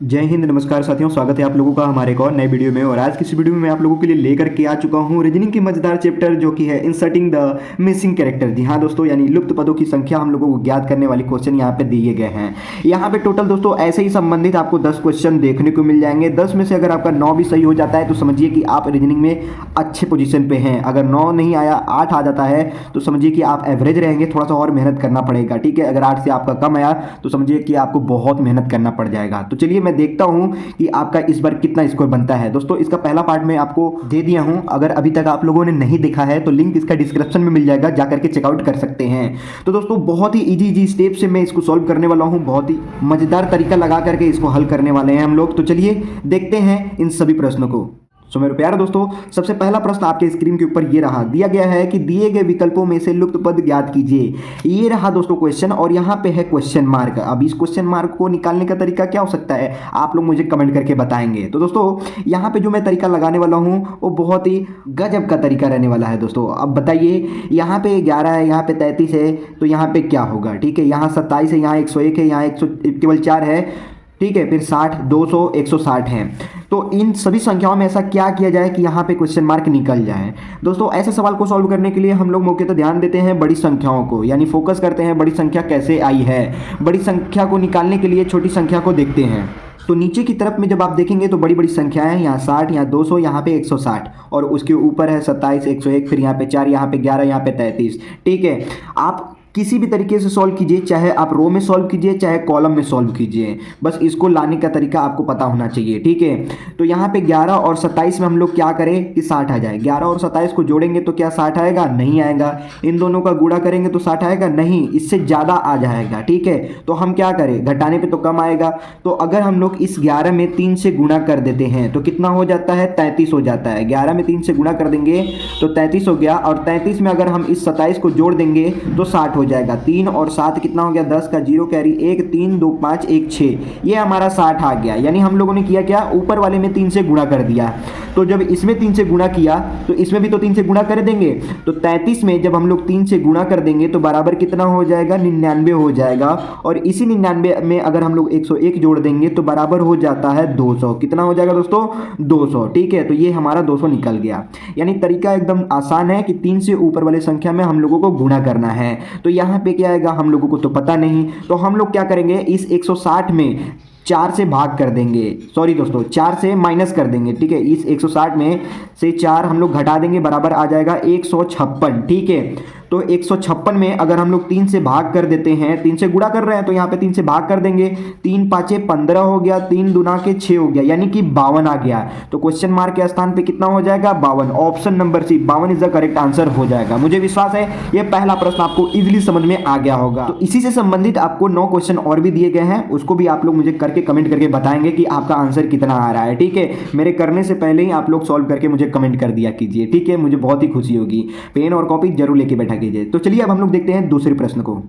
जय हिंद, नमस्कार साथियों। स्वागत है आप लोगों का हमारे एक और नए वीडियो में। और आज की इस वीडियो में मैं आप लोगों के लिए लेकर के आ चुका हूं रीजनिंग की मजेदार चैप्टर, जो कि है इंसर्टिंग द मिसिंग कैरेक्टर। जी हाँ दोस्तों, यानी लुप्त पदों की संख्या हम लोगों को ज्ञात करने वाले क्वेश्चन यहाँ पे दिए गए हैं। यहाँ पे टोटल दोस्तों ऐसे ही संबंधित आपको 10 क्वेश्चन देखने को मिल जाएंगे। 10 में से अगर आपका 9 भी सही हो जाता है तो समझिए कि आप रीजनिंग में अच्छे पोजीशन पे हैं। अगर 9 नहीं आया, 8 आ जाता है तो समझिए कि आप एवरेज रहेंगे, थोड़ा सा और मेहनत करना पड़ेगा। ठीक है, अगर 8 से आपका कम आया तो समझिए कि आपको बहुत मेहनत करना पड़ जाएगा। तो चलिए मैं देखता हूँ कि आपका इस बार कितना स्कोर बनता है। दोस्तों इसका पहला पार्ट मैं आपको दे दिया हूं, अगर अभी तक आप लोगों ने नहीं देखा है तो लिंक इसका डिस्क्रिप्शन में मिल जाएगा, जाकर के चेकआउट कर सकते हैं। तो दोस्तों बहुत ही इजी स्टेप से मैं इसको सॉल्व करने वाला हूं, बहुत ही मजेदार तरीका लगा करके इसको हल करने वाले हैं हम लोग। तो चलिए देखते हैं इन सभी प्रश्नों को। सो मेरे प्यारे दोस्तों, सबसे पहला प्रश्न आपके स्क्रीन के ऊपर ये रहा, दिया गया है कि दिए गए विकल्पों में से लुप्त पद ज्ञात कीजिए। ये रहा दोस्तों क्वेश्चन, और यहाँ पे है क्वेश्चन मार्क। अब इस क्वेश्चन मार्क को निकालने का तरीका क्या हो सकता है, आप लोग मुझे कमेंट करके बताएंगे। तो दोस्तों यहाँ पे जो मैं तरीका लगाने वाला हूँ वो बहुत ही गजब का तरीका रहने वाला है। दोस्तों अब बताइए, यहाँ पे 11 है, यहाँ पे 33 है, तो यहाँ पे क्या होगा। ठीक है, यहाँ 27 है, यहाँ 101 है, यहाँ 100 केवल 4 है। ठीक है, फिर 60, 200, 160 है। तो इन सभी संख्याओं में ऐसा क्या किया जाए कि यहाँ पे क्वेश्चन मार्क निकल जाए। दोस्तों ऐसे सवाल को सॉल्व करने के लिए हम लोग मुख्यतः ध्यान देते हैं बड़ी संख्याओं को, यानी फोकस करते हैं बड़ी संख्या कैसे आई है। बड़ी संख्या को निकालने के लिए छोटी संख्या को देखते हैं। तो नीचे की तरफ में जब आप देखेंगे तो बड़ी बड़ी संख्या है, यहाँ 60, यहाँ 200, यहाँ पे 160, और उसके ऊपर है 27, 101, फिर यहाँ पे 4, यहाँ पे 11, यहाँ पे 33। ठीक है, आप किसी भी तरीके से सॉल्व कीजिए, चाहे आप रो में सॉल्व कीजिए चाहे कॉलम में सॉल्व कीजिए, बस इसको लाने का तरीका आपको पता होना चाहिए। ठीक है, तो यहाँ पे 11 और 27 में हम लोग क्या करें कि 60 आ जाए। 11 और 27 को जोड़ेंगे तो क्या 60 आएगा? नहीं आएगा। इन दोनों का गुणा करेंगे तो 60 आएगा? नहीं, इससे ज़्यादा आ जाएगा। ठीक है, तो हम क्या करें, घटाने पर तो कम आएगा। तो अगर हम लोग इस 11 में 3 से गुणा कर देते हैं तो कितना हो जाता है? 33 हो जाता है। 11 में 3 से गुणा कर देंगे तो 33 हो गया, और 33 में अगर हम इस 27 को जोड़ देंगे तो 60 हो जाएगा। 3 और 7 कितना हो गया? 10 का 0 कैरी 1, 3 2 5 1 6, ये हमारा 60 आ गया। यानी हम लोगों ने किया क्या, ऊपर वाले में 3 से गुणा कर दिया। तो जब इसमें 3 से गुणा किया तो इसमें भी तो 3 से गुणा कर देंगे। तो 33 में जब हम लोग 3 से गुणा कर देंगे तो बराबर कितना हो जाएगा? 99 हो जाएगा। और इसी 99 में अगर हम लोग 101 जोड़ देंगे तो बराबर हो जाता है 200। कितना हो जाएगा दोस्तों? 200। ठीक है, तो ये हमारा 200 निकल गया। यानी तरीका एकदम आसान है कि 3 से ऊपर वाले संख्या में हम लोगों को गुणा करना है। तो यहाँ पे क्या आएगा हम लोगों को तो पता नहीं, तो हम लोग क्या करेंगे, इस 160 में 4 से भाग कर देंगे, सॉरी दोस्तों 4 से माइनस कर देंगे। ठीक है, इस 160 में से 4 हम लोग घटा देंगे, बराबर आ जाएगा 156। ठीक है, तो 156 में अगर हम लोग 3 से भाग कर देते हैं, 3 से गुणा कर रहे हैं तो यहाँ पे 3 से भाग कर देंगे। 3 5 15 हो गया, 3 दूना के 6 हो गया, यानी कि 52 आ गया। तो क्वेश्चन मार्क के स्थान पे कितना हो जाएगा? 52। Option number C 52 is the correct answer हो जाएगा। मुझे विश्वास है ये पहला प्रश्न आपको इजीली समझ में आ गया होगा। तो इसी से संबंधित आपको 9 क्वेश्चन और भी दिए गए हैं, उसको भी आप लोग मुझे करके कमेंट करके बताएंगे कि आपका आंसर कितना आ रहा है। ठीक है, मेरे करने से पहले ही आप लोग सॉल्व करके मुझे कमेंट कर दिया कीजिए। ठीक है, मुझे बहुत ही खुशी होगी। पेन और कॉपी जरूर लेके बैठा कीजिए। तो चलिए अब हम लोग देखते हैं दूसरे प्रश्न को।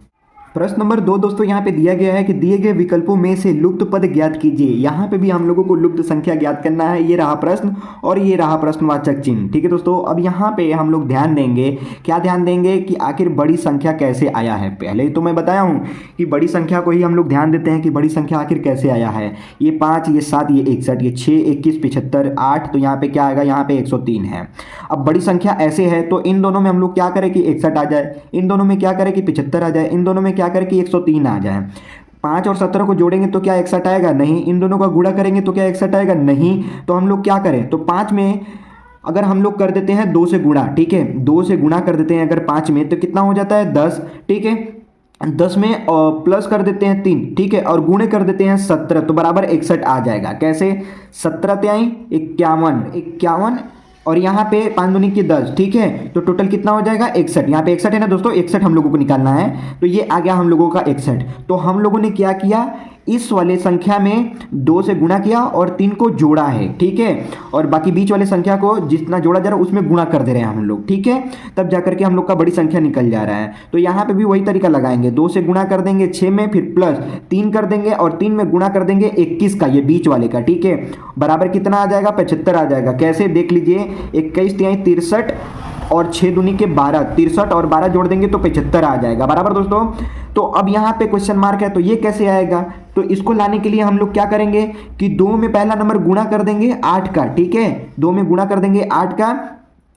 प्रश्न नंबर 2 दोस्तों यहाँ पे दिया गया है कि दिए गए विकल्पों में से लुप्त पद ज्ञात कीजिए। यहाँ पे भी हम लोगों को लुप्त संख्या ज्ञात करना है। ये रहा प्रश्न और ये रहा प्रश्नवाचक चिन्ह। ठीक है दोस्तों, अब यहाँ पे हम लोग ध्यान देंगे, क्या ध्यान देंगे कि आखिर बड़ी संख्या कैसे आया है। पहले तो मैं बताया हूँ कि बड़ी संख्या को ही हम लोग ध्यान देते हैं कि बड़ी संख्या आखिर कैसे आया है। ये 5, ये 7, ये 61, ये 6, 21, 75, 8, तो यहाँ पे क्या आएगा? यहाँ पे 103 है। अब बड़ी संख्या ऐसे है तो इन दोनों में हम लोग क्या करें कि 61 आ जाए, इन दोनों में क्या करें कि 75 आ जाए, इन दोनों में क्या करें कि 103 आ जाए। 5 और 17 को जोड़ेंगे तो क्या 61 आएगा? नहीं। इन दोनों का गुणा करेंगे तो क्या 61 आएगा? नहीं। तो हम लोग क्या करें, तो 5 में अगर हम लोग कर देते हैं 2 से गुणा, ठीक है 2 से गुणा कर देते हैं अगर 5 में, तो कितना हो जाता है? 10। ठीक है, 10 में प्लस कर देते हैं 3, ठीक है, और गुणे कर देते हैं 17, तो बराबर 61 आ जाएगा। कैसे? 17 त्याई 51, और यहाँ पे 5 दूनी की 10। ठीक है, तो टोटल कितना हो जाएगा? 61। यहाँ पे 61 है ना दोस्तों, 61 हम लोगों को निकालना है, तो ये आ गया हम लोगों का 61। तो हम लोगों ने क्या किया, इस वाले संख्या में 2 से गुणा किया और 3 को जोड़ा है। ठीक है, और बाकी बीच वाले संख्या को जितना जोड़ा जा रहा है उसमें गुणा कर दे रहे हैं हम लोग। ठीक है, तब जाकर के हम लोग का बड़ी संख्या निकल जा रहा है। तो यहाँ पे भी वही तरीका लगाएंगे, 2 से गुणा कर देंगे 6 में, फिर प्लस 3 कर देंगे और 3 में गुणा कर देंगे 21 का, ये बीच वाले का। ठीक है, बराबर कितना आ जाएगा? 75 आ जाएगा। कैसे? देख लीजिए, 21 तिहाई 63 और 6 दूनी के 12, 63 और 12 जोड़ देंगे तो 75 आ जाएगा, बराबर दोस्तों। तो अब यहाँ पे क्वेश्चन मार्क है, तो ये कैसे आएगा? तो इसको लाने के लिए हम लोग क्या करेंगे कि 2 में पहला नंबर गुणा कर देंगे 8 का, ठीक है, 2 में गुणा कर देंगे 8 का,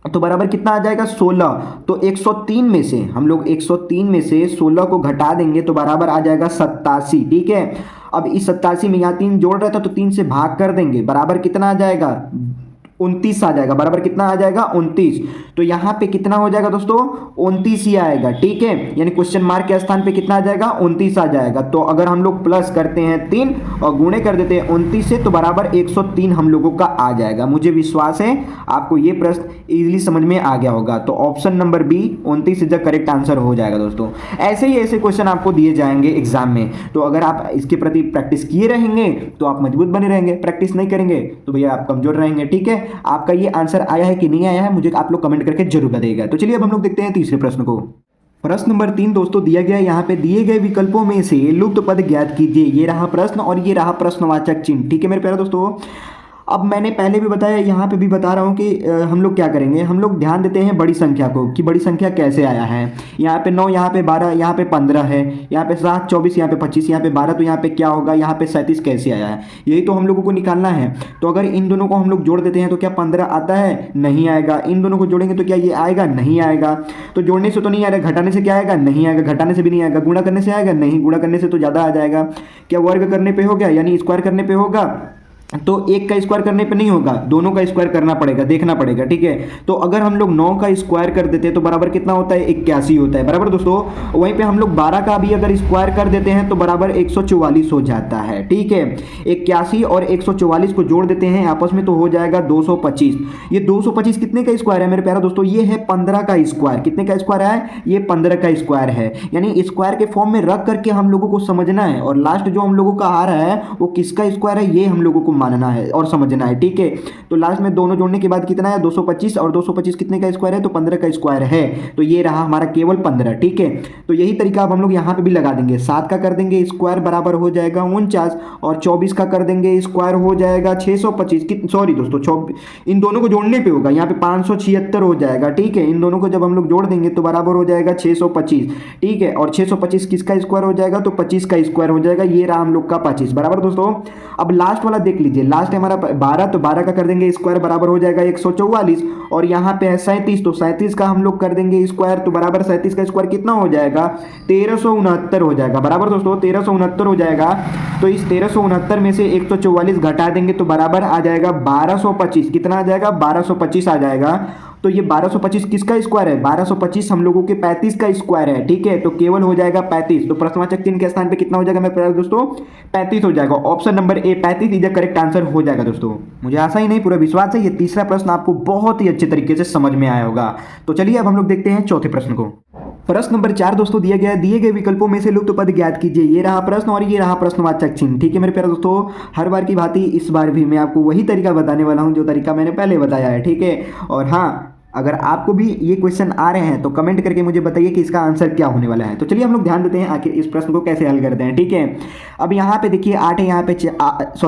तो बराबर कितना आ जाएगा 16। तो 103 में से हम लोग 103 में से 16 को घटा देंगे तो बराबर आ जाएगा 87, ठीक है। अब इस 87 में यहाँ 3 जोड़ रहा था तो 3 से भाग कर देंगे, बराबर कितना आ जाएगा 29 आ जाएगा, बराबर कितना आ जाएगा 29। तो यहाँ पे कितना हो जाएगा दोस्तों 29 ही आएगा, ठीक है, यानी क्वेश्चन मार्क के स्थान पे कितना आ जाएगा 29 आ जाएगा। तो अगर हम लोग प्लस करते हैं 3 और गुणे कर देते हैं 29 से तो बराबर 103 हम लोगों का आ जाएगा। मुझे विश्वास है आपको ये प्रश्न इजीली समझ में आ गया होगा। तो option number B 29 is the correct answer हो जाएगा दोस्तों। ऐसे ही ऐसे क्वेश्चन आपको दिए जाएंगे एग्जाम में, तो अगर आप इसके प्रति प्रैक्टिस किए रहेंगे तो आप मजबूत बने रहेंगे, प्रैक्टिस नहीं करेंगे तो भैया आप कमजोर रहेंगे, ठीक है। आपका ये आंसर आया है कि नहीं आया है मुझे आप लोग कमेंट करके जरूर बताइएगा। तो चलिए अब हम लोग देखते हैं तीसरे प्रश्न को। प्रश्न नंबर 3 दोस्तों दिया गया, यहाँ पे दिए गए विकल्पों में से लुप्त पद ज्ञात कीजिए। ये रहा प्रश्न और ये रहा प्रश्नवाचक चिन्ह, ठीक है मेरे प्यारे दोस्तों। अब मैंने पहले भी बताया, यहाँ पे भी बता रहा हूँ कि हम लोग क्या करेंगे, हम लोग ध्यान देते हैं बड़ी संख्या को कि बड़ी संख्या कैसे आया है। यहाँ पे 9, यहाँ पे 12, यहाँ पे 15 है, यहाँ पे 7, 24, यहाँ पे 25, यहाँ पे 12, तो यहाँ पे क्या होगा, यहाँ पे 37 कैसे आया है, यही तो हम लोगों को निकालना है। तो अगर इन दोनों को हम लोग जोड़ देते हैं तो क्या 15 आता है? नहीं आएगा। इन दोनों को जोड़ेंगे तो क्या ये आएगा? नहीं आएगा। तो जोड़ने से तो नहीं आएगा, घटाने से क्या आएगा? नहीं आएगा, घटाने से भी नहीं आएगा। गुणा करने से आएगा? नहीं, गुणा करने से तो ज़्यादा आ जाएगा। क्या वर्ग करने पर हो गया, यानी स्क्वायर करने पर होगा? तो एक का स्क्वायर करने पे नहीं होगा, दोनों का स्क्वायर करना पड़ेगा, देखना पड़ेगा, ठीक है। तो अगर हम लोग 9 का स्क्वायर कर देते हैं तो बराबर कितना होता है? 81 होता है, बराबर दोस्तों। वहीं पे हम लोग 12 का भी अगर स्क्वायर कर देते हैं तो बराबर 144 हो जाता है, ठीक है। 81 और 144 को जोड़ देते हैं आपस में तो हो जाएगा 225। ये 225 कितने का स्क्वायर है मेरे प्यारा दोस्तों? ये है 15 का स्क्वायर। कितने का स्क्वायर है? ये 15 का स्क्वायर है, यानी स्क्वायर के फॉर्म में रख करके हम लोगों को समझना है। और लास्ट जो हम लोगों का आ रहा है वो किसका स्क्वायर है ये हम लोगों को मानना है और समझना है, ठीक है। तो लास्ट में दोनों जोड़ने के बाद कितना है? 225, और 225 कितने का स्क्वायर है? तो 15 का स्क्वायर है। तो ये रहा हमारा केवल 15, ठीक है। तो यही तरीका अब हम लोग यहाँ पे भी लगा देंगे। 7 का कर देंगे स्क्वायर बराबर हो जाएगा 49, और 24 का कर देंगे स्क्वायर हो जाएगा 625। सॉरी दोस्तों, इन दोनों को जोड़ने पे होगा, यहाँ पे 576 हो जाएगा, ठीक है। इन दोनों को जब हम लोग जोड़ देंगे तो बराबर हो जाएगा 625, ठीक है। और 625 किसका स्क्वायर हो जाएगा? तो 25 का स्क्वायर हो जाएगा। ये रहा हम लोग का 25, बराबर दोस्तों। अब लास्ट वाला देख लीजिए, लास्ट हमारा 12, तो 12 का कर देंगे स्क्वायर बराबर हो जाएगा 144, और यहाँ पे है 37, तो 37 का हम लोग कर देंगे स्क्वायर तो बराबर 37 का स्क्वायर कितना हो जाएगा? 1369 हो जाएगा, बराबर दोस्तों। 1369 हो जाएगा। तो इस 1369 में से 144 घटा देंगे तो बराबर आ जाएगा 1225। कितना आ जाएगा? 1225 आ जाएगा। तो ये 1225 किसका स्क्वायर है? 1225 हम लोगों के 35 का स्क्वायर है, ठीक है। तो केवल हो जाएगा 35। तो प्रश्नवाचक चिन्ह के स्थान पे कितना हो जाएगा मेरे प्यारे दोस्तों? 35 हो जाएगा। Option number A 35 is the correct answer हो जाएगा दोस्तों। मुझे आशा ही नहीं पूरा विश्वास है ये तीसरा प्रश्न आपको बहुत ही अच्छे तरीके से समझ में आया होगा। तो चलिए अब हम लोग देखते हैं चौथे प्रश्न को। प्रश्न नंबर 4 दोस्तों दिया गया है, दिए गए विकल्पों में से लुप्त पद ज्ञात कीजिए। ये रहा प्रश्न और ये रहा प्रश्नवाचक चिन्ह, ठीक है मेरे प्यारे दोस्तों। हर बार की भांति इस बार भी मैं आपको वही तरीका बताने वाला हूं जो तरीका मैंने पहले बताया है, ठीक है। और हाँ, अगर आपको भी ये क्वेश्चन आ रहे हैं तो कमेंट करके मुझे बताइए कि इसका आंसर क्या होने वाला है। तो चलिए हम लोग ध्यान देते हैं आखिर इस प्रश्न को कैसे हल करते हैं, ठीक है। अब यहाँ पे देखिए 8 है, यहाँ पे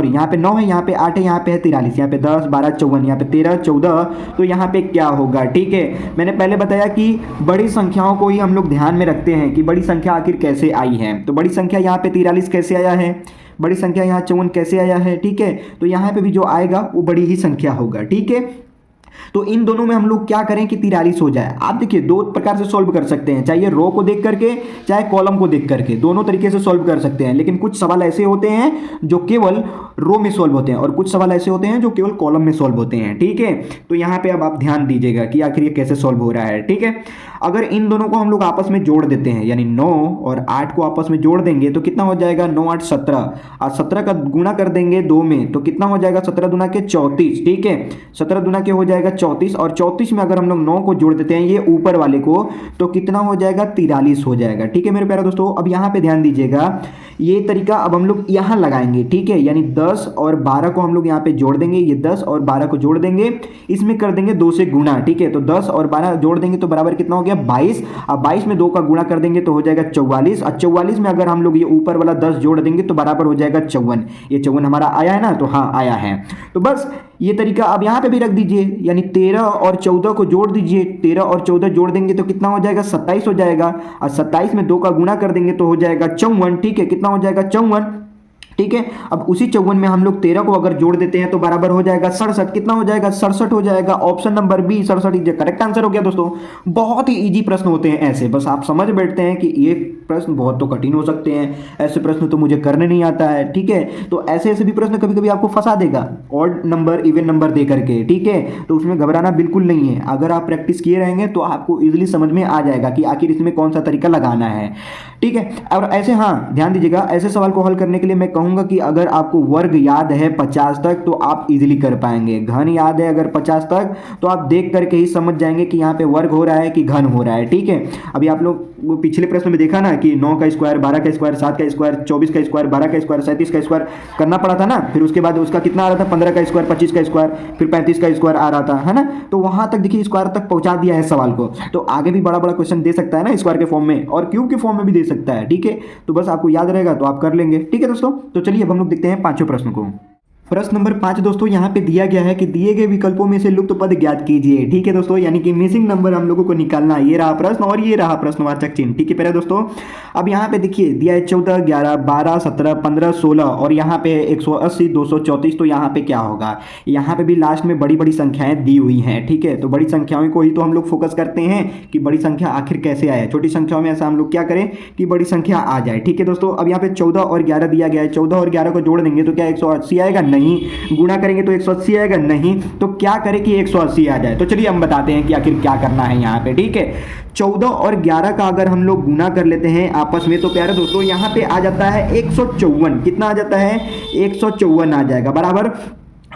यहाँ पे 9 है, यहाँ पे 8 है, यहाँ पे है 43, यहाँ पे 10, 12, 54, यहाँ पे 13, 14। तो यहाँ पे क्या होगा, ठीक है। मैंने पहले बताया कि बड़ी संख्याओं को ही हम लोग ध्यान में रखते हैं कि बड़ी संख्या आखिर कैसे आई है। तो बड़ी संख्या यहाँ पे 43 कैसे आया है, बड़ी संख्या यहाँ 54 कैसे आया है, ठीक है। तो यहाँ पे भी जो आएगा वो बड़ी ही संख्या होगा, ठीक है। तो इन दोनों में हम लोग क्या करें कि 43 हो जाए। आप देखिए दो प्रकार से सॉल्व कर सकते हैं, चाहे रो को देख करके चाहे कॉलम को देख करके, दोनों तरीके से सॉल्व कर सकते हैं। लेकिन कुछ सवाल ऐसे होते हैं जो केवल रो में सॉल्व होते हैं और कुछ सवाल ऐसे होते हैं जो केवल कॉलम में सॉल्व होते हैं, ठीक है। तो यहाँ पे अब आप ध्यान दीजिएगा कि आखिर ये कैसे सॉल्व हो रहा है, ठीक है। अगर इन दोनों को हम लोग आपस में जोड़ देते हैं, यानी 9 और 8 को आपस में जोड़ देंगे तो कितना हो जाएगा? 9 8 17, और 17 का गुणा कर देंगे 2 में तो कितना हो जाएगा? 17 दूना के 34, ठीक है। 17 दूना के हो जाएगा 34, और 34 में अगर हम लोग 9 को जोड़ देते हैं ये ऊपर वाले को तो कितना हो जाएगा? 43 हो जाएगा, ठीक है मेरे प्यारे दोस्तों। अब यहाँ पे ध्यान दीजिएगा, ये तरीका अब हम लोग यहाँ लगाएंगे, ठीक है। यानी 10 और 12 को हम लोग यहाँ पे जोड़ देंगे, ये 10 और 12 को जोड़ देंगे, इसमें कर देंगे 2 से गुणा, ठीक है। तो 10 और 12 जोड़ देंगे तो बराबर कितना हो गया? 22। अब 22 में 2 का गुणा कर देंगे तो हो जाएगा 44, और 44 में अगर हम लोग ये ऊपर वाला 10 जोड़ देंगे तो बराबर हो जाएगा 54। ये 54 हमारा आया है ना? तो हाँ आया है। तो बस ये तरीका अब यहाँ पे भी रख दीजिए, यानी 13 और 14 को जोड़ दीजिए, 13 और 14 जोड़ देंगे तो कितना हो जाएगा 27 हो जाएगा, और 27 में 2 का गुना कर देंगे तो हो जाएगा 54। ठीक है, कितना हो जाएगा 54। ठीक है, अब उसी 54 में हम लोग 13 को अगर जोड़ देते हैं तो बराबर हो जाएगा 67। कितना हो जाएगा 67 हो जाएगा। Option number B 67 is correct answer हो गया दोस्तों। बहुत ही इजी प्रश्न होते हैं ऐसे, बस आप समझ बैठते हैं कि ये प्रश्न बहुत तो कठिन हो सकते हैं, ऐसे प्रश्न तो मुझे करने नहीं आता है। ठीक है, तो ऐसे ऐसे भी प्रश्न कभी कभी आपको फंसा देगा ऑड नंबर इवन नंबर दे करके। ठीक है, तो उसमें घबराना बिल्कुल नहीं है, अगर आप प्रैक्टिस किए रहेंगे तो आपको इजीली समझ में आ जाएगा कि आखिर इसमें कौन सा तरीका लगाना है। ठीक है, और ऐसे हाँ ध्यान दीजिएगा, ऐसे सवाल को हल करने के लिए मैं कहूंगा कि अगर आपको वर्ग याद है 50 तक तो आप इजीली कर पाएंगे, घन याद है अगर 50 तक तो आप देख करके ही समझ जाएंगे कि यहाँ पे वर्ग हो रहा है कि घन हो रहा है। ठीक है, अभी आप लोग वो पिछले प्रश्न में देखा ना कि 9 का स्क्वायर, 12 का स्क्वायर, 7 का स्क्वायर, 24 का स्क्वायर, 12 का स्क्वायर, 37 का स्क्वायर करना पड़ा था ना, फिर उसके बाद उसका कितना आ रहा था 15 का स्क्वायर, 25 का स्क्वायर, फिर 35 का स्क्वायर आ रहा था, है ना। तो वहां तक देखिए स्क्वायर तक पहुंचा दिया है सवाल को, तो आगे भी बड़ा बड़ा क्वेश्चन दे सकता है ना स्क्वायर के फॉर्म में, और क्यूब के फॉर्म में भी दे सकता है। ठीक है, तो बस आपको याद रहेगा तो आप कर लेंगे। ठीक है दोस्तों, तो चलिए अब हम लोग देखते हैं पांचवें प्रश्न को। प्रश्न नंबर 5 दोस्तों यहाँ पे दिया गया है कि दिए गए विकल्पों में से लुप्त पद ज्ञात कीजिए। ठीक है दोस्तों, यानी कि मिसिंग नंबर हम लोगों को निकालना, ये रहा प्रश्न और ये रहा प्रश्नवाचक चिन्ह। ठीक है पहले दोस्तों, अब यहाँ पे देखिए दिया है 14, 11, 12, 17, 15, 16 और यहाँ पे 180, 234। तो यहाँ पे क्या होगा, यहाँ पे भी लास्ट में बड़ी बड़ी संख्याएं दी हुई हैं। ठीक है, तो बड़ी संख्याओं को ही तो हम लोग फोकस करते हैं कि बड़ी संख्या आखिर कैसे आए, छोटी संख्याओं में ऐसा हम लोग क्या करें कि बड़ी संख्या आ जाए। ठीक है दोस्तों, अब यहाँ पे 14 और 11 दिया गया है, 14 और 11 को जोड़ देंगे तो क्या 180 आएगा, नहीं। गुणा करेंगे तो 180 आएगा, नहीं। तो क्या करें कि 180 आ जाए, तो चलिए हम बताते हैं कि आखिर क्या करना है यहाँ पे। ठीक है, 14 और 11 का अगर हम लोग गुना कर लेते हैं आपस में तो प्यारे दोस्तों यहाँ पे आ जाता है 154। कितना आ जाता है 154 आ जाएगा बराबर।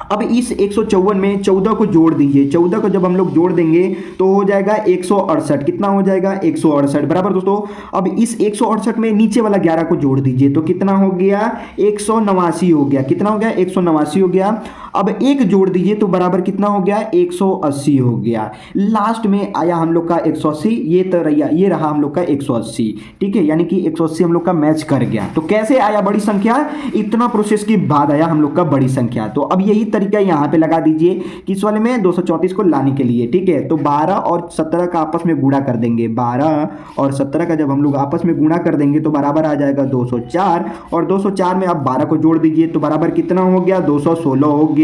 अब इस 154 में 14 को जोड़ दीजिए, 14 को जब हम लोग जोड़ देंगे तो हो जाएगा 168। कितना हो जाएगा 168 बराबर दोस्तों। अब इस 168 में नीचे वाला 11 को जोड़ दीजिए तो कितना हो गया 189 हो गया। कितना हो गया 189 हो गया। अब एक जोड़ दीजिए तो बराबर कितना हो गया 180 हो गया। लास्ट में आया हम लोग का 180, ये रहा हम लोग का 180। ठीक है, यानी कि 180 हम लोग का मैच कर गया। तो कैसे आया बड़ी संख्या, इतना प्रोसेस के बाद आया हम लोग का बड़ी संख्या। तो अब यही तरीका यहाँ पे लगा दीजिए किस वाले में 234 को लाने के लिए। ठीक है, तो 12 और 17 का आपस में गुणा कर देंगे, 12 और 17 का जब हम लोग आपस में गुणा कर देंगे तो बराबर आ जाएगा 204, और 204 में आप 12 को जोड़ दीजिए तो बराबर कितना हो गया 216 हो गया।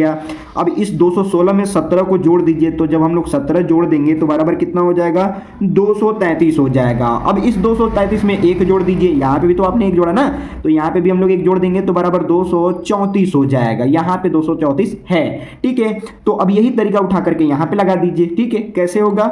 अब इस 216 में 17 को जोड़ दीजिए तो जब हम लोग 17 जोड़ देंगे तो बराबर कितना हो जाएगा 233 हो जाएगा। अब इस 233 में एक जोड़ दीजिए, यहाँ पे भी तो आपने एक जोड़ा ना, तो यहाँ पे भी हम लोग एक जोड़ देंगे तो बराबर 234 हो जाएगा। यहाँ पे 234 है। ठीक है, तो अब यही तरीका उठा करके यहाँ पे लगा दीजिए। ठीक है, कैसे होगा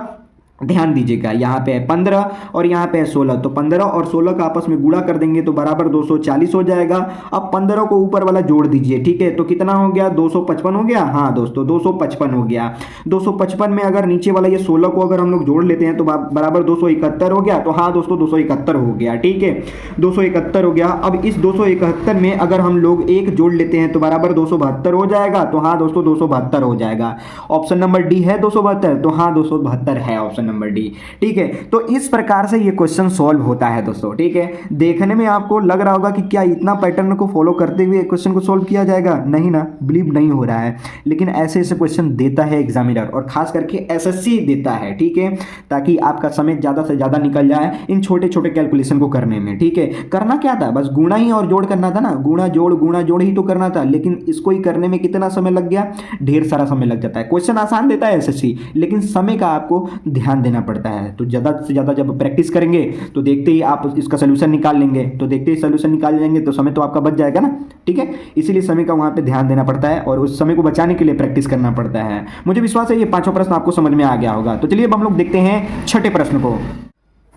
ध्यान दीजिएगा, यहाँ पे 15 और यहाँ पे 16, तो 15 और 16 का आपस में गुणा कर देंगे तो बराबर 240 हो जाएगा। अब 15 को ऊपर वाला जोड़ दीजिए। ठीक है, तो कितना हो गया 255 हो गया। हाँ दोस्तों 255 हो गया। 255 में अगर नीचे वाला ये 16 को अगर हम लोग जोड़ लेते हैं तो बराबर 271 हो गया। तो हाँ दोस्तों 271 हो गया। ठीक है, 271 हो गया। अब इस 271 में अगर हम लोग एक जोड़ लेते हैं तो बराबर 272 हो जाएगा। तो हाँ दोस्तों 272 हो जाएगा। ऑप्शन नंबर डी है 272, तो हाँ 272 है ऑप्शन नंबर डी। ठीक है, तो इस प्रकार से ये क्वेश्चन सॉल्व होता है दोस्तों। ठीक है, देखने में आपको लग रहा होगा कि क्या इतना पैटर्न को फॉलो करते हुए क्वेश्चन को सॉल्व किया जाएगा, नहीं ना, बिलीव नहीं हो रहा है। लेकिन ऐसे ऐसे क्वेश्चन देता है एग्जामिनर, और खास करके एसएससी देता है। ठीक है, ताकि आपका समय ज़्यादा से ज़्यादा निकल जाए इन छोटे छोटे कैलकुलेशन को करने में। ठीक है, करना क्या था, बस गुणा ही और जोड़ करना था ना, गुणा जोड़ ही तो करना था। लेकिन इसको ही करने में कितना समय लग गया, ढेर सारा समय लग जाता है। क्वेश्चन आसान देता है एसएससी, लेकिन समय का आपको ध्यान देना पड़ता है। तो ज़्यादा से ज़्यादा जब प्रैक्टिस करेंगे तो देखते ही आप इसका सोल्यूशन निकाल लेंगे, तो देखते ही सोल्यूशन निकाल लेंगे तो समय तो आपका बच जाएगा ना। ठीक है, इसीलिए समय का वहाँ पे ध्यान देना पड़ता है, और उस समय को बचाने के लिए प्रैक्टिस करना पड़ता है। मुझे विश्वास है ये पांचों प्रश्न आपको समझ में आ गया होगा। तो चलिए अब हम लोग देखते हैं छठे प्रश्न को।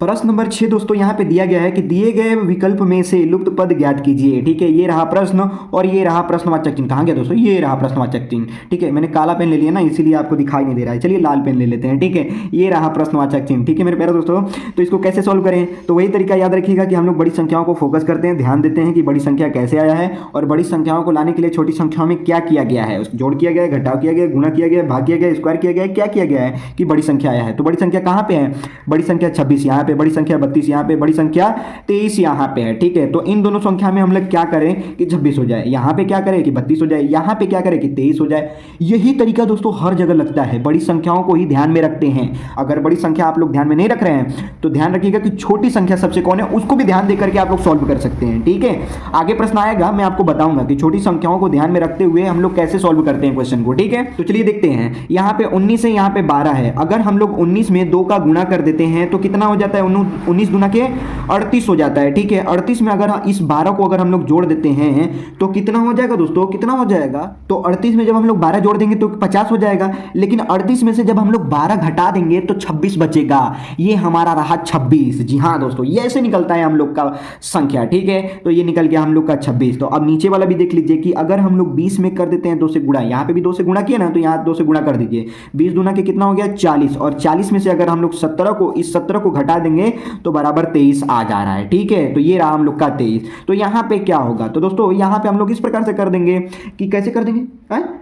प्रश्न नंबर 6 दोस्तों यहाँ पे दिया गया है कि दिए गए विकल्प में से लुप्त पद ज्ञात कीजिए। ठीक है, ये रहा प्रश्न और ये रहा प्रश्नवाचक चिन्ह। कहाँ गया दोस्तों, ये रहा प्रश्नवाचक चिन्ह। ठीक है, मैंने काला पेन ले लिया ना, इसीलिए आपको दिखाई नहीं दे रहा है। चलिए लाल पेन ले लेते हैं। ठीक है, ये रहा प्रश्नवाचक चिन्ह। ठीक है मेरे प्यारे दोस्तों, तो इसको कैसे सॉल्व करें, तो वही तरीका याद रखिएगा कि हम लोग बड़ी संख्याओं को फोकस करते हैं, ध्यान देते हैं कि बड़ी संख्या कैसे आया है, और बड़ी संख्याओं को लाने के लिए छोटी संख्याओं में क्या किया गया है, जोड़ किया गया है, घटाव किया गया है, गुणा किया गया है, भाग किया गया है, स्क्वायर किया गया है, क्या किया गया है कि बड़ी संख्या आया है। तो बड़ी संख्या कहाँ पे है, बड़ी संख्या 26 यहाँ पे बड़ी संख्या 32, यहाँ पे बड़ी संख्या 23 यहाँ पे है, ठीक है। तो इन दोनों संख्या में हम लोग क्या करें कि 26 हो जाए, यहाँ पे क्या करें कि 32 हो जाए, यहाँ पे क्या करें कि 23 हो जाए। यही तरीका दोस्तों हर जगह लगता है, बड़ी संख्याओं को ही ध्यान में रखते हैं। अगर बड़ी संख्या आप लोग ध्यान में नहीं रख रहे हैं तो ध्यान रखिएगा कि छोटी संख्या सबसे कौन है उसको भी ध्यान देकर के आप लोग सॉल्व कर सकते हैं, ठीक है। आगे प्रश्न आएगा, मैं आपको बताऊंगा कि छोटी संख्याओं को ध्यान में रखते हुए हम लोग कैसे सॉल्व करते हैं क्वेश्चन को, ठीक है। तो चलिए देखते हैं, यहाँ पे 19 है, यहाँ पे 12 है। अगर हम लोग 19 में 2 का गुणा कर देते हैं तो कितना हो जाता है, 19 गुना के 38 हो जाता है, ठीक है। 38 में अगर इस 12 को अगर हम लोग जोड़ देते हैं तो कितना हो जाएगा दोस्तों, कितना हो जाएगा, तो 38 में जब हम लोग 12 जोड़ देंगे तो 50 हो जाएगा। लेकिन 38 में से जब हम लोग 12 घटा देंगे तो 26 बचेगा, ये हमारा रहा 26। जी हाँ दोस्तों, ये ऐसे निकलता है हम लोग का संख्या, ठीक है। तो ये निकल गया हम लोग का 26। तो अब नीचे वाला भी देख लीजिए कि अगर हम लोग 20 में कर देते हैं 2 से गुणा, यहाँ पे भी 2 से गुणा किया ना, तो यहाँ 2 से गुणा कर दीजिए। 20 गुना के कितना हो गया 40, और 40 में से अगर हम लोग 17 को, इस 17 को घटा देंगे तो बराबर 23 आ जा रहा है, ठीक है। तो ये रहा हम लोग का 23। तो यहाँ पे क्या होगा, तो दोस्तों यहाँ पे हम लोग इस प्रकार से कर देंगे कि कैसे कर देंगे,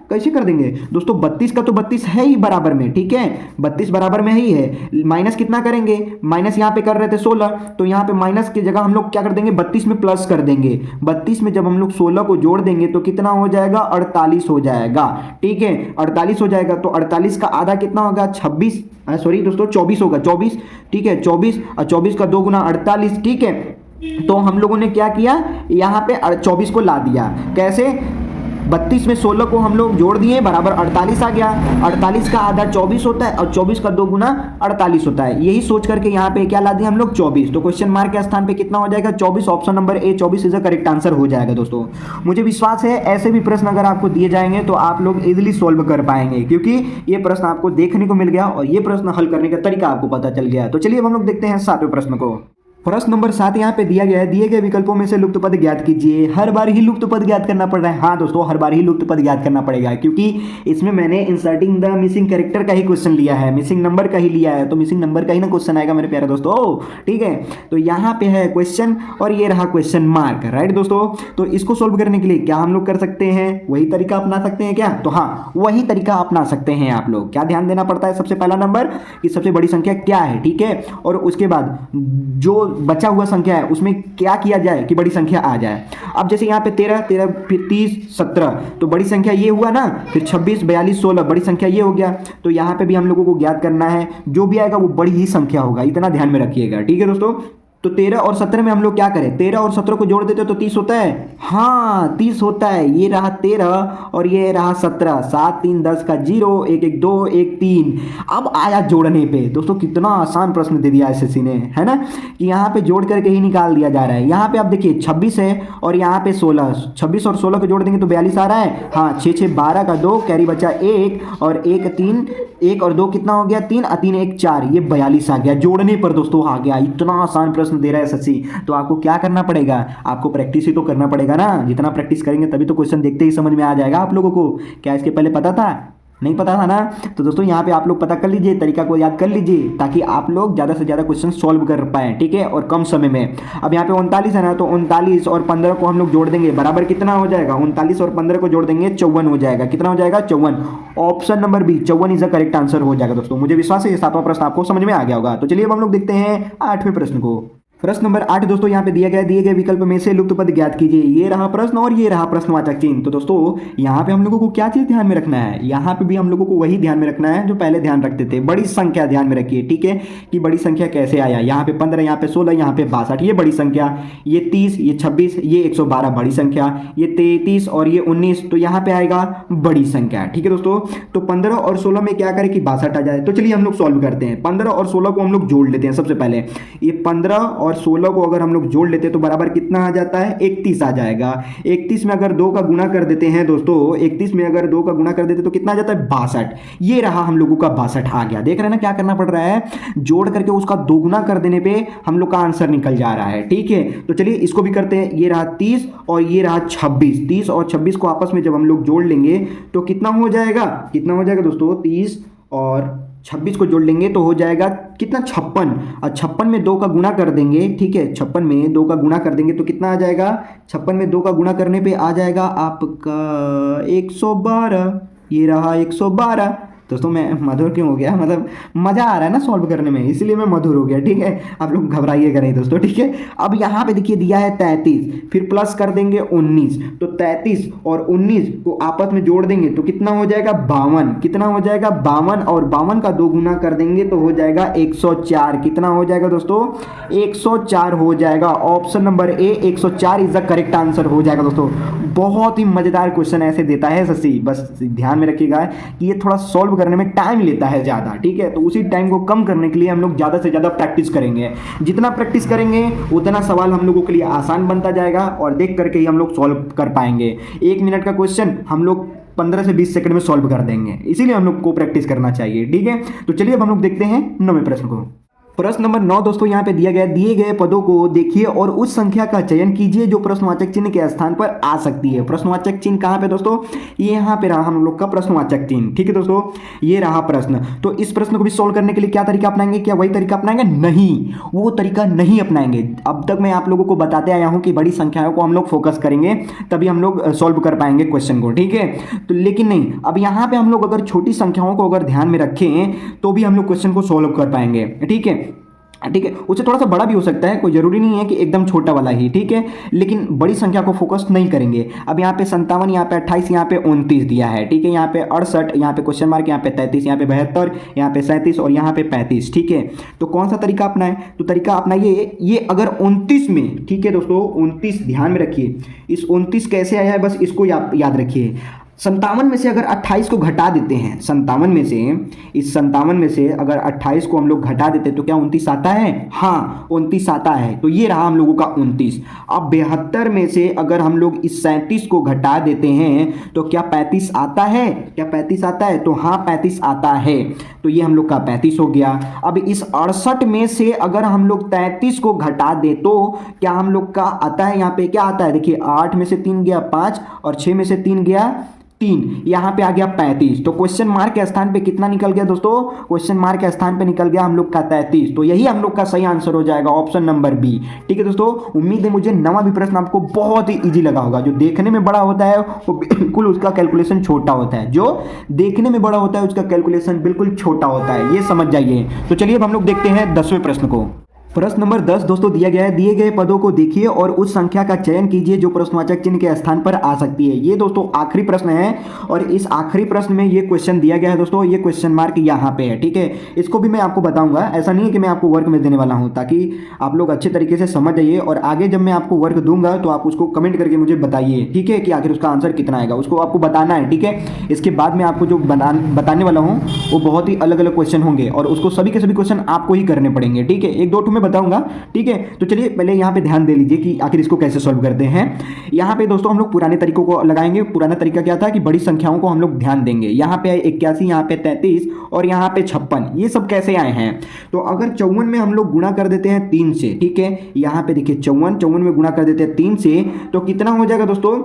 कैसे कर देंगे दोस्तों, 32 का तो 32 है ही बराबर में, ठीक है, 32 बराबर में ही है। माइनस कितना करेंगे, माइनस यहाँ पे कर रहे थे 16, तो यहाँ पे माइनस की जगह हम लोग क्या कर देंगे, 32 में प्लस कर देंगे। 32 में जब हम लोग 16 को जोड़ देंगे तो कितना हो जाएगा, 48 हो जाएगा, ठीक है, 48 हो जाएगा। तो 48 का आधा कितना होगा, 26, सॉरी दोस्तों 24 होगा, 24, ठीक है, 24, और 24 का 2 गुना 48, ठीक है। तो हम लोगों ने क्या किया, यहाँ पे 24 को ला दिया, कैसे, 32 में 16 को हम लोग जोड़ दिए बराबर 48 आ गया। 48 का आधा 24 होता है और 24 का 2 गुना 48 होता है। यही सोच करके यहाँ पे क्या ला दिया हम लोग, 24। तो क्वेश्चन मार्क के स्थान पे कितना हो जाएगा, 24। Option number A 24 is the correct answer हो जाएगा दोस्तों। मुझे विश्वास है ऐसे भी प्रश्न अगर आपको दिए जाएंगे तो आप लोग इजिली सोल्व कर पाएंगे, क्योंकि ये प्रश्न आपको देखने को मिल गया और ये प्रश्न हल करने का तरीका आपको पता चल गया। तो चलिए अब हम लोग देखते हैं 7वें प्रश्न को। प्रश्न नंबर 7 यहाँ पे दिया गया है, दिए गए विकल्पों में से लुप्त पद ज्ञात कीजिए। हर बार ही लुप्त पद ज्ञात करना पड़ रहा है। हाँ दोस्तों, हर बार ही लुप्त पद ज्ञात करना पड़ेगा, क्योंकि इसमें मैंने इंसर्टिंग द मिसिंग कैरेक्टर का ही क्वेश्चन लिया है, मिसिंग नंबर का ही लिया है, तो मिसिंग नंबर का ही ना क्वेश्चन आएगा मेरे प्यारे दोस्तों, ठीक है। तो यहाँ पे है क्वेश्चन और ये रहा क्वेश्चन मार्क, राइट दोस्तों। तो इसको सोल्व करने के लिए क्या हम लोग कर सकते हैं, वही तरीका अपना सकते हैं क्या, तो हाँ वही तरीका अपना सकते हैं आप लोग। क्या ध्यान देना पड़ता है, सबसे पहला नंबर कि सबसे बड़ी संख्या क्या है, ठीक है, और उसके बाद जो बचा हुआ संख्या है उसमें क्या किया जाए कि बड़ी संख्या आ जाए। अब जैसे यहाँ पे 13, फिर 30, 17, तो बड़ी संख्या ये हुआ ना, फिर 26, 42, 16, बड़ी संख्या ये हो गया। तो यहाँ पे भी हम लोगों को ज्ञात करना है, जो भी आएगा वो बड़ी ही संख्या होगा, इतना ध्यान में रखिएगा, ठीक है दोस्तों। तो 13 और 17 में हम लोग क्या करें, 13 और 17 को जोड़ देते तो 30 होता है, हाँ 30 होता है। ये रहा 13 और ये रहा 17, 7 3 10 का 0, 1 1 2 1 3। अब आया जोड़ने पे दोस्तों, कितना आसान प्रश्न दे दिया एसएससी ने, है ना, कि यहाँ पे जोड़ करके ही निकाल दिया जा रहा है। यहाँ पे आप देखिए 26 है और यहाँ पे 16, 26 और 16 को जोड़ देंगे तो 42 आ रहा है, हाँ 6 6 12 का 2, कैरी बचा 1 और 1 3, 1 और 2 कितना हो गया 3, 3 1 4, ये 42 आ गया। जोड़ने पर दोस्तों आ गया, इतना आसान प्रश्न दे रहा है एसएससी। तो आपको क्या करना पड़ेगा, आपको प्रैक्टिस ही तो करना पड़ेगा ना, जितना प्रैक्टिस करेंगे तभी तो क्वेश्चन देखते ही समझ में आ जाएगा आप लोगों को। क्या इसके पहले पता था, नहीं पता था ना, तो दोस्तों यहाँ पे आप लोग पता कर लीजिए, तरीका को याद कर लीजिए, ताकि आप लोग ज़्यादा से ज़्यादा क्वेश्चन सॉल्व कर पाएँ, ठीक है, और कम समय में। अब यहाँ पे 39 है ना, तो 39 और 15 को हम लोग जोड़ देंगे बराबर कितना हो जाएगा, 39 और 15 को जोड़ देंगे 54 हो जाएगा। कितना हो जाएगा 54। Option number B 54 is the correct answer हो जाएगा दोस्तों। मुझे विश्वास है ये 7वां प्रश्न आपको समझ में आ गया होगा। तो चलिए अब हम लोग देखते हैं 8वें प्रश्न को। प्रश्न नंबर 8 दोस्तों यहाँ पे दिया गया, दिए गए विकल्प में से लुप्त पद ज्ञात कीजिए। ये रहा प्रश्न और ये रहा प्रश्नवाचक चिन्ह। तो दोस्तों यहाँ पे हम लोगों को क्या चीज़ ध्यान में रखना है, यहाँ पे भी हम लोगों को वही ध्यान में रखना है जो पहले ध्यान रखते थे, बड़ी संख्या ध्यान में रखिए, ठीक है, कि बड़ी संख्या कैसे आया। यहाँ पे 15, यहाँ पे 16, यहाँ पे 62, ये बड़ी संख्या, ये 30, ये 26, ये 112 बड़ी संख्या, ये 33 और ये 19, तो यहाँ पे आएगा बड़ी संख्या, ठीक है दोस्तों। तो 15 और 16 में क्या करें कि 62 आ जाए। तो चलिए हम लोग सॉल्व करते हैं। 15 और 16 को हम लोग जोड़ लेते हैं। सबसे पहले ये 15 और 16 को अगर हम लोग जोड़ लेते तो बराबर कितना आ जाता है, 31 आ जाएगा। 31 में अगर 2 का गुना कर देते हैं दोस्तों, 31 में अगर 2 का गुना कर देते तो कितना आ जाता है 62। ये रहा हम लोगों का 62 आ गया। देख रहे हैं ना क्या करना पड़ रहा है, जोड़ करके उसका 2 गुना कर देने पे हम लोग का आंसर निकल जा रहा है, ठीक है। तो चलिए इसको भी करते हैं। ये रहा 30 और ये रहा 26। 30 और 26 को आपस में जब हम लोग जोड़ लेंगे तो कितना हो जाएगा, कितना हो जाएगा दोस्तों, 30 और 26 को जोड़ लेंगे तो हो जाएगा कितना 56। और 56 में 2 का गुना कर देंगे, ठीक है, 56 में 2 का गुना कर देंगे तो कितना आ जाएगा, 56 में 2 का गुना करने पे आ जाएगा आपका 112। ये रहा 112, दोस्तों मैं मधुर क्यों हो गया, मतलब मज़ा आ रहा है ना सॉल्व करने में, इसलिए मैं मधुर हो गया। ठीक है, आप लोग घबराइएगा नहीं दोस्तों। ठीक है, अब यहाँ पे देखिए दिया है 33, फिर प्लस कर देंगे 19, तो 33 और 19 को आपस में जोड़ देंगे तो कितना हो जाएगा 52। कितना हो जाएगा 52, और 52 का 2 गुना कर देंगे तो हो जाएगा 104। कितना हो जाएगा दोस्तों 104 हो जाएगा। Option number A 104 is the correct answer हो जाएगा दोस्तों। बहुत ही मजेदार क्वेश्चन ऐसे देता है शशि, बस ध्यान में रखिएगा कि ये थोड़ा सॉल्व करने में टाइम लेता है ज़्यादा। ठीक है, तो उसी टाइम को कम करने के लिए हम लोग ज़्यादा से ज़्यादा प्रैक्टिस करेंगे। जितना प्रैक्टिस करेंगे उतना सवाल हम लोगों के लिए आसान बनता जाएगा और देख करके ही हम लोग सॉल्व कर पाएंगे। 1 मिनट का क्वेश्चन हम लोग 15 से 20 सेकंड में सॉल्व कर देंगे, इसीलिए हम लोग को प्रैक्टिस करना चाहिए। ठीक है, तो चलिए अब हम लोग देखते हैं 9वें प्रश्न को। प्रश्न नंबर 9 दोस्तों यहाँ पे दिया गया, दिए गए पदों को देखिए और उस संख्या का चयन कीजिए जो प्रश्नवाचक चिन्ह के स्थान पर आ सकती है। प्रश्नवाचक चिन्ह कहाँ पे दोस्तों, ये यहाँ पे रहा हम लोग का प्रश्नवाचक चिन्ह। ठीक है दोस्तों, ये रहा प्रश्न। तो इस प्रश्न को भी सोल्व करने के लिए क्या तरीका अपनाएंगे, क्या वही तरीका अपनाएंगे? नहीं, वो तरीका नहीं अपनाएंगे। अब तक मैं आप लोगों को बताते आया हूँ कि बड़ी संख्याओं को हम लोग फोकस करेंगे तभी हम लोग सॉल्व कर पाएंगे क्वेश्चन को। ठीक है, तो लेकिन नहीं, अब यहाँ पे हम लोग अगर छोटी संख्याओं को अगर ध्यान में रखें तो भी हम लोग क्वेश्चन को सॉल्व कर पाएंगे। ठीक है, ठीक है, उससे थोड़ा सा बड़ा भी हो सकता है, कोई जरूरी नहीं है कि एकदम छोटा वाला ही। ठीक है, लेकिन बड़ी संख्या को फोकस नहीं करेंगे। अब यहाँ पे 57, यहाँ पे 28, यहाँ पे 29 दिया है। ठीक है, यहाँ पे 68, यहाँ पे क्वेश्चन मार्क, यहाँ पे 33, यहाँ पे 72, यहाँ पे 37 और यहाँ पे 35। ठीक है, तो कौन सा तरीका अपनाएं, तो तरीका अपनाइए ये अगर 29 में, ठीक है दोस्तों 29 ध्यान में रखिए, इस 29 कैसे आया है बस इसको याद रखिए। 57 में से अगर 28 को घटा देते हैं, 57 में से, इस 57 में से अगर 28 को हम लोग घटा देते तो क्या 29 आता है? हाँ 29 आता है। तो ये रहा हम लोगों का 29। अब 72 में से अगर हम लोग इस 37 को घटा देते हैं तो क्या 35 आता है? क्या 35 आता है? तो हाँ 35 आता है। तो ये हम लोग का 35 हो गया। अब इस 68 में से अगर हम लोग 33 को घटा दे तो क्या हम लोग का आता है? यहाँ पे क्या आता है देखिए, 8 में से 3 गया 5 और 6 में से 3 गया 3, यहाँ पे आ गया 35। तो क्वेश्चन मार्क के स्थान पे कितना निकल गया दोस्तों? क्वेश्चन मार्क के स्थान पे निकल गया हम लोग का 33। तो यही हम लोग का सही आंसर हो जाएगा, ऑप्शन नंबर बी। ठीक है दोस्तों, उम्मीद है मुझे 9वां भी प्रश्न आपको बहुत ही इजी लगा होगा। जो देखने में बड़ा होता है वो बिल्कुल उसका कैलकुलेशन छोटा होता है, जो देखने में बड़ा होता है उसका कैलकुलेशन बिल्कुल छोटा होता है, ये समझ जाइए। तो चलिए अब हम लोग देखते हैं 10वें प्रश्न को। प्रश्न नंबर 10 दोस्तों दिया गया है, दिए गए पदों को देखिए और उस संख्या का चयन कीजिए जो प्रश्नवाचक चिन्ह के स्थान पर आ सकती है। ये दोस्तों आखिरी प्रश्न है और इस आखिरी प्रश्न में ये क्वेश्चन दिया गया है दोस्तों, ये क्वेश्चन मार्क यहाँ पे है। ठीक है, इसको भी मैं आपको बताऊंगा, ऐसा नहीं है कि मैं आपको वर्क में देने वाला हूँ, ताकि आप लोग अच्छे तरीके से समझ जाइए और आगे जब मैं आपको वर्क दूंगा तो आप उसको कमेंट करके मुझे बताइए। ठीक है, कि आखिर उसका आंसर कितना आएगा, उसको आपको बताना है। ठीक है, इसके बाद में आपको जो बताने वाला हूँ वो बहुत ही अलग अलग क्वेश्चन होंगे और उसको सभी के सभी क्वेश्चन आपको ही करने पड़ेंगे। ठीक है, 1-2 ठो मैं बताऊंगा। ठीक है, तो चलिए पहले यहाँ पे ध्यान दे लीजिए कि आखिर इसको कैसे सॉल्व करते हैं। यहाँ पे दोस्तों हम लोग पुराने तरीकों को लगाएंगे। पुराना तरीका क्या था कि बड़ी संख्याओं को हम लोग ध्यान देंगे। यहाँ पे 81, यहाँ पे 33 और यहाँ पे 56, ये सब कैसे आए हैं? तो अगर 54 में हम लोग गुणा कर देते हैं 3 से, ठीक है, यहाँ पे देखिए 54 में गुणा कर देते हैं 3 से, तो कितना हो जाएगा दोस्तों?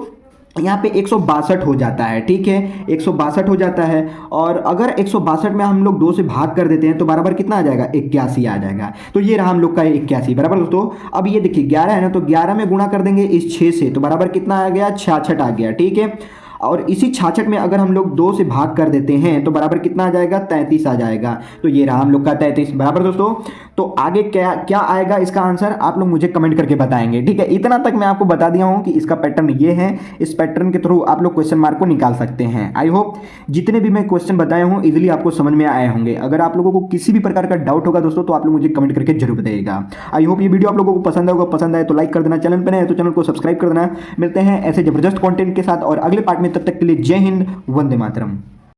यहाँ पे 162 हो जाता है। ठीक है, 162 हो जाता है। और अगर 162 में हम लोग 2 से भाग कर देते हैं तो बराबर कितना आ जाएगा? 81 आ जाएगा। तो ये रहा हम लोग का 81 बराबर दोस्तों। अब ये देखिए 11 है ना, तो 11 में गुणा कर देंगे इस 6 से, तो बराबर कितना आ गया? 66 आ गया। ठीक है, और इसी 66 में अगर हम लोग 2 से भाग कर देते हैं तो बराबर कितना आ जाएगा? 33 आ जाएगा। तो ये रहा हम लोग का 33 बराबर दोस्तों। तो आगे क्या क्या आएगा इसका आंसर, आप लोग मुझे कमेंट करके बताएंगे। ठीक है, इतना तक मैं आपको बता दिया हूं कि इसका पैटर्न ये है। इस पैटर्न के थ्रू आप लोग क्वेश्चन मार्क को निकाल सकते हैं। आई होप जितने भी मैं क्वेश्चन बताए हूं इजीली आपको समझ में आए होंगे। अगर आप लोगों को किसी भी प्रकार का डाउट होगा दोस्तों तो आप लोग मुझे कमेंट करके जरूर बताइएगा। आई होप ये वीडियो आप लोगों को पसंद आएगा। पसंद आए तो लाइक कर देना, चैनल पर नए हैं तो चैनल को सब्सक्राइब कर देना। मिलते हैं ऐसे जबरदस्त कंटेंट के साथ और अगले पार्ट में, तब तक के लिए जय हिंद, वंदे मातरम।